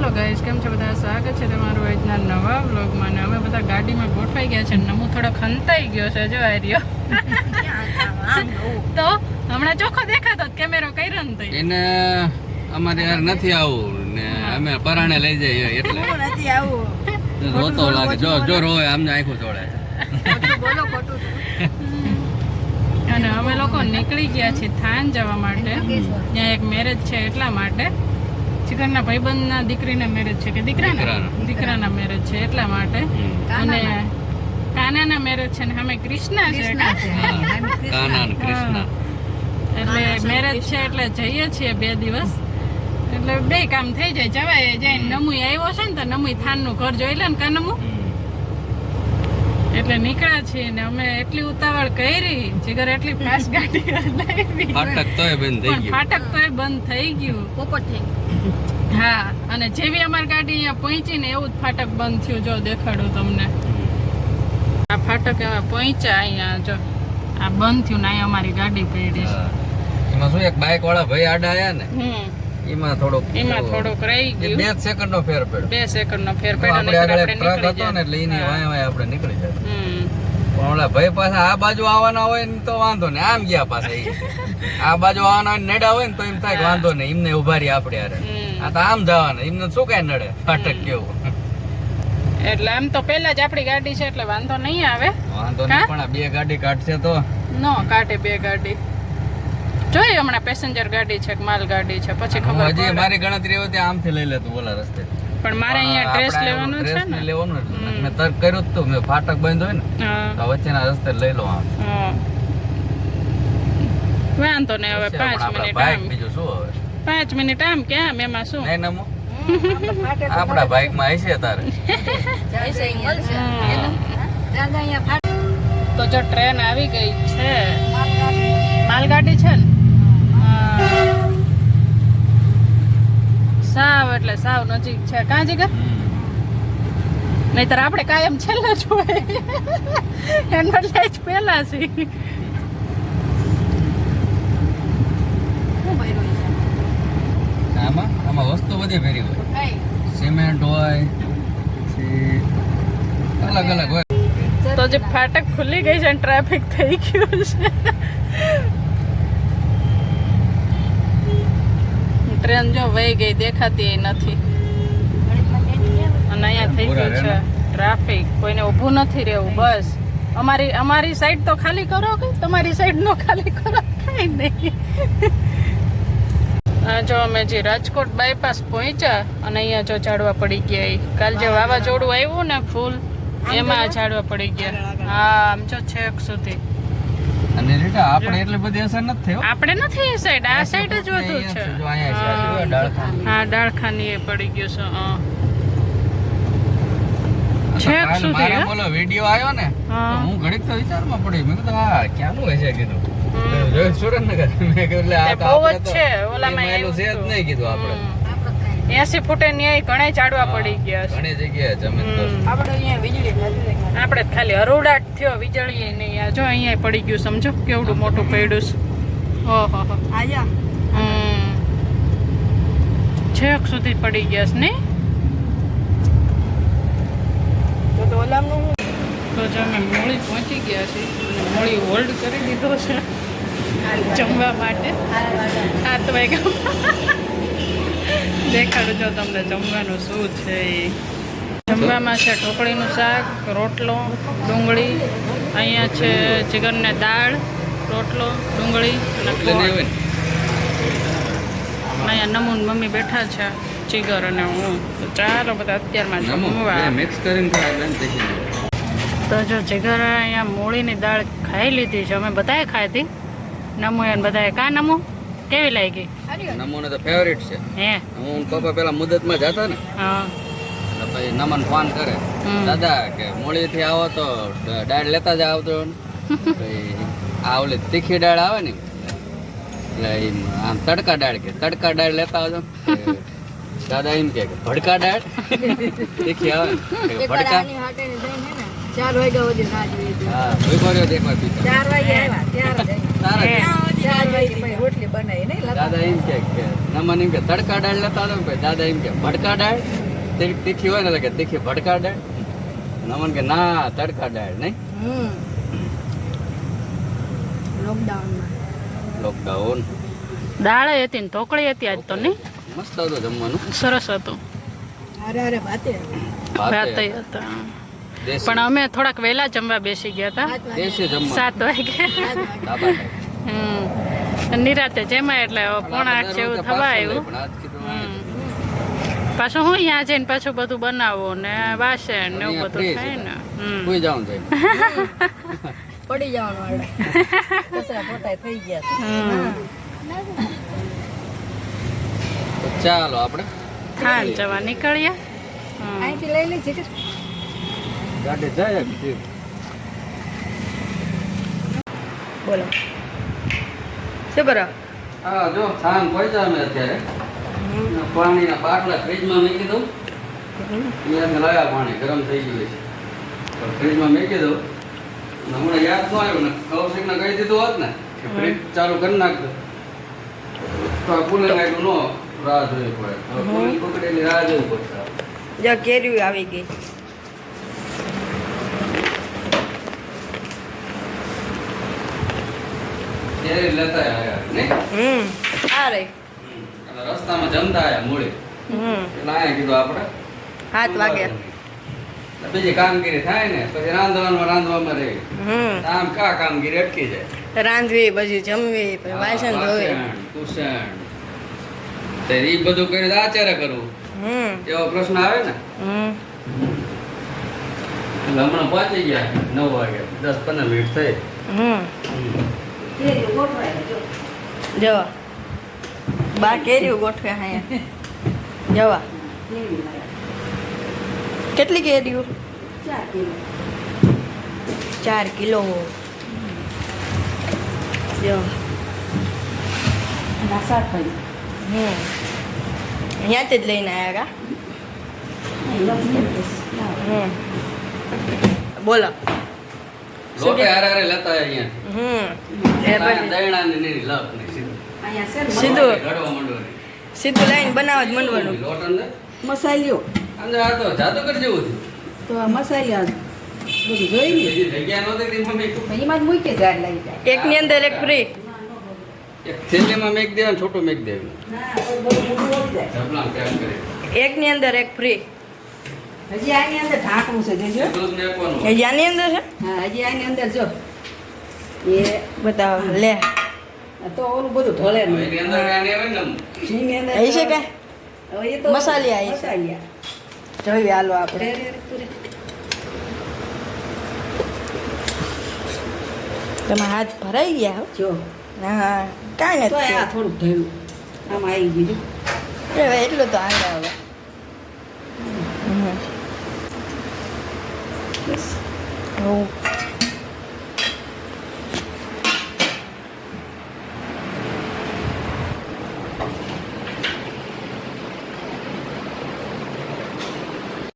Hello guys, કેમ છો બધા? સ્વાગત છે તમારું આજના નવા વ્લોગમાં. ને અમે બધા ગાડીમાં ગોઠવાઈ ગયા છે. નમુ થોડો ખંતાઈ ગયો છે, જો આ રહ્યો. તો હમણાં ચોખ્ખો દેખાતો કેમેરો કર્યો ને તો એને અમારે યાર નથી આવું ને અમે પરાણે લઈ જઈએ એટલે નથી આવું રોતો લાગે. જો રોવે અમને આંખો ચોળે. બોલો ખોટું અને અમે લોકો નીકળી ગયા છીએ થાન જવા માટે. ત્યાં એક મેરેજ છે એટલા માટે. ચિકનના ભાઈબંધના દીકરીના મેરેજ છે કે દીકરાના મેરેજ છે એટલા માટે. અને કાનાના મેરેજ છે ને અમે કૃષ્ણા છે કાના ને કૃષ્ણ એટલે મેરેજ છે એટલે જઈએ છીએ 2 દિવસ. એટલે 2 કામ થઈ જાય. જવાય જાય. નમુઈ આવ્યો છે ને તો નમુઈ થાનનું ઘર જોઈ લે ને કાનમુ. એટલે નીકળ્યા છીએ ને અમે એટલી ઉતાવળ કરી. જીગર એટલી ફાસ્ટ ગાડી લાવી. ફાટક તોય બંધ થઈ ગયું. ફાટક તોય બંધ થઈ ગયું. પોપટ થઈ હા, અને જેવી અમારી ગાડી અહીંયા પહોંચી ને એવું જ ફાટક બંધ થયું. જો દેખાડું તમને. આ ફાટક અમે પહોંચ્યા અહીંયા જો આ બંધ થયું ને અહીંયા અમારી ગાડી પડી છે. એમાં શું એક બાઇક વાળા ભાઈ આડા આયા ને એમાં થોડોક રહી ગયું. 2 સેકન્ડનો ફેર પડ્યો. 2 સેકન્ડનો ફેર પડ્યો. આપણે આગળ એક ટ્રક હતો ને એટલે એની વાય વાય આપણે નીકળી જાય. પણ ઓલા ભાઈ પાસે આ બાજુ આવવાના હોય ને તો વાંધો ને આમ ગયા પાસે આ બાજુ આવવાના હોય નેડા હોય ને તો એમ થાય કે વાંધો ને એમને ઉભા રહી આપણે યાર. આ તો આમ જવાના એમને શું કઈ નડે ફાટક કેવું. એટલે આમ તો પેલા જ આપણી ગાડી છે એટલે વાંધો નહીં આવે. વાંધો નહીં પણ આ 2 ગાડી કાઢશે તો નો કાઢે. 2 ગાડી જોઈએ હમણાં પેસેન્જર ગાડી છે કે માલ ગાડી છે પછી ખબર પડે. હજી મારી ગણતરી હતી આમથી લઈ લેતું ઓલા રસ્તે. પણ મારે અહીંયા ડ્રેસ લેવાનો છે ને લેવાનું એટલે મેં તર્ક કર્યું જ તું. મેં ફાટક બંધ હોય ને તો વચ્ચેના રસ્તે લઈ લો આમ. વાંધો નહીં. હવે 5 મિનિટ આમ બીજું શું હવે 5 મિનિટ આમ ક્યાં એમાં શું. નહીં નમો આપણા બાઇક માં આવી છે તારે તો જો ટ્રેન આવી ગઈ છે. માલગાડી છે ને સાવ એટલે સાવ નજીક છે. કાં જીગર? નહીતર આપણે કાયમ છેલ્લા જ હોય. એનો એટલે જ પહેલા છે. આમાં વસ્તુ બધી ભેરી હોય. સિમેન્ટ હોય અલગ અલગ હોય. તો જે ફાટક ખુલી ગઈ છે ટ્રાફિક થઈ ગયું છે. ટ્રેન જો વહી ગઈ દેખાતી નથી. અને અહીંયા થઈ ગયું છે ટ્રાફિક. કોઈને ઊભું નથી રહેવું. બસ અમારી સાઈડ તો ખાલી કરો કે તમારી સાઈડ નો ખાલી કરો કઈ નહીં. જો અમે જે રાજકોટ બાયપાસ પહોંચ્યા અને અહીંયા જો ઝાડવા પડી ગયા. કાલ જે વાવાઝોડું આવ્યું ને ફૂલ એમાં ઝાડવા પડી ગયા. હા આમ જો છેક સુધી. અને રીટા આપણે એટલી બધી અસર નથી થઈ. આપણે નથી એ સાઈડ. આ સાઈડ જ વધુ છે. હા ડાળખાની એ પડી ગયું છે છેક સુધી. બોલો વિડિયો આવ્યો ને તો હું ઘડીક તો વિચારમાં પડી. મેં કીધું હા ક્યાંનું હશે કીધું. સુરેન્દ્રનગર. મેં કીધું આ તો બહુ જ છે. ઓલામાં એનું છે જ નહીં કીધું આપણે. 80 ફૂટે ન્યાય ઘણા ઝાડવા પડી ગયા છે. ઘણી જગ્યાએ જમીન તો આપણે અહીંયા વીજળી નથી. આપણે ખાલી હરોડાટ થયો વીજળી નહીં. આ જો અહીંયા પડી ગયું. સમજો કેવડું મોટું પડ્યું છે. ઓહો આજા છેક સુધી પડી ગયા છે નહીં. તો ઓલામનું તો જો અમે મોળી પહોંચી ગયા છીએ. મોળી હોલ્ડ કરી દીધો છે જમવા માટે. 7 વાગ્યા દેખાડું જો તમને જમવાનું શું છે. જમવામાં છે ઢોકળીનું શાક, રોટલો, ડુંગળી. અહીંયા છે ચિકનને દાળ, રોટલો, ડુંગળી અને ગોળ. અહીંયા નમૂન મમ્મી બેઠા છે, ચિગર અને હું. તો ચાલો બધા અત્યારમાં જમવા. મિક્સ કરીને તો જો જીગર અહીંયા મૂળીની દાળ ખાઈ લીધી છે. અમે બધાએ ખાધી. નમુ એને બધાએ. કા નમુ કેવી લાગી? નમૂને તો ફેવરિટ છે. હે હું પપ્પા પેલા મુદતમાં જતા ને હા પછી નમન ફોન કરે દાદા કે મોળી થી આવો તો દાળ લેતા જ આવતો. આ ઓલી તીખી દાળ આવે ને એટલે આમ તડકા દાળ કે તડકા દાળ લેતા આવજો. દાદા એમ કે ભડકા દાળ તીખી આવે ભડકા. 4 વાગ્યા સુધી ના જોઈએ. હા વિપર્યો દેખવા 4 વાગે આવ્યા ત્યારે રોટલી બનાવી નહીં દાદા એમ કે નમન એમ કે તડકા દાળ લેતા હતા ભાઈ, દાદા એમ કે ભડકા દાળ તીખી હોય ને એટલે કે તીખી ભડકા દાળ. નમન કે ના તડકા દાળ નહીં. લોકડાઉનમાં લોકડાઉન દાળ હતી ને ઢોકળી હતી આજ તો નહીં. મસ્ત હતું જમવાનું. સરસ હતું. અરે ભાતે ભાત હતા. પણ અમે થોડાક વહેલા જમવા બેસી ગયા હતા. દેશી જમવાનું 7 વાગે. ધાબા ટાઈપ. નિરાતે જેમાં એટલે 7:45 જેવું થવા આવ્યું. પણ આજ કીધું પાછું હું અહીંયા જઈને પાછું બધું બનાવવું ને વાસણ ને એવું બધું થાય ને. કોઈ જવાનું છે. પડી જવાનું વાળે કચરા પોતા થઈ ગયા તો ચાલો આપણે હા જવા નીકળીએ. અહીંથી લઈ લે જીગર ગાડી જાય સીધું. બોલો શું કરો હા જો સાંજ પહોંચ્યા અમે અત્યારે. પાણીના બાટલા ફ્રીજમાં મૂકી દઉં. અહીંયા લાવ્યા પાણી ગરમ થઈ ગયું છે તો ફ્રીજમાં મૂકી દઉં. હમણાં યાદ ન આવ્યું ને કૌશિકને કહી દીધું હોત ને કે ફ્રીજ ચાલુ કરી નાખજો તો આ કુલર નાખ્યું નો રાહ જોવી પડે. કુલર પકડેલી રાહ જોવી પડશે. જો કેરી આવી ગઈ કેરી લેતા આવ્યા નહીં. આ રહી અને રસ્તામાં જમતા આવ્યા મૂળે એટલે અહીંયા કીધું આપણે 7 વાગે બીજી કામગીરી થાય ને પછી રાંધવામાં રહી. આમ કામગીરી અટકી જાય. રાંધવી પછી જમવી પછી વાસણ ધોવી કુસણ તો એ બધું કરી આચાર્ય કરવું એવો પ્રશ્ન આવે ને. એટલે હમણાં પહોંચી ગયા 9 વાગે 10-15 મિનિટ થઈ. જવા બા કેરી ગોઠવે હા જવા કેટલી કેરીઓ 4 કિલો જો અહીંયાથી જ લઈને આવ્યા કા બોલો લોકો હારે લેતા અહીંયા દયણાની નીરી લપ નહીં સીધું ઘડવા માંડવાની. સીધું લાઈન બનાવવા જ માંડવાનું લોટ અંદર મસાલ્યો અંદર આ તો જાદુગર જેવું થયું. તો આ મસાલિયા બધું જોઈ ને બીજી જગ્યા નહોતી તે મમ્મી એમાં જ મૂકી જાય લઈ જાય એકની અંદર એક ફ્રી એક થેલીમાં મેક દેવાનું છોટું મેક દેવું ના બધું મોટું ઓળી જાય ઢબલાં પેક કરી એકની અંદર એક ફ્રી હજી આની અંદર ઢાંકણું છે જોજો દૂધ નાખવાનું. એ આની અંદર છે હા હજી આની અંદર જો એ બતાવો લે તો ઓલું બધું ઢોળે હવે એની અંદર કાંઈ આવે ને આમ. ઘીની અંદર અહીં છે કાંઈ? હવે એ તો મસાલિયા અહીં છે. મસાલિયા જોઈએ હાલો આપણે રે, રે, રે, રે. તમે હાથ ભરાઈ ગયા હો જો હા કાંઈ તો નથી આ થોડુંક ઢળ્યું આમાં આવી ગયું હવે એટલું તો હાલ હવે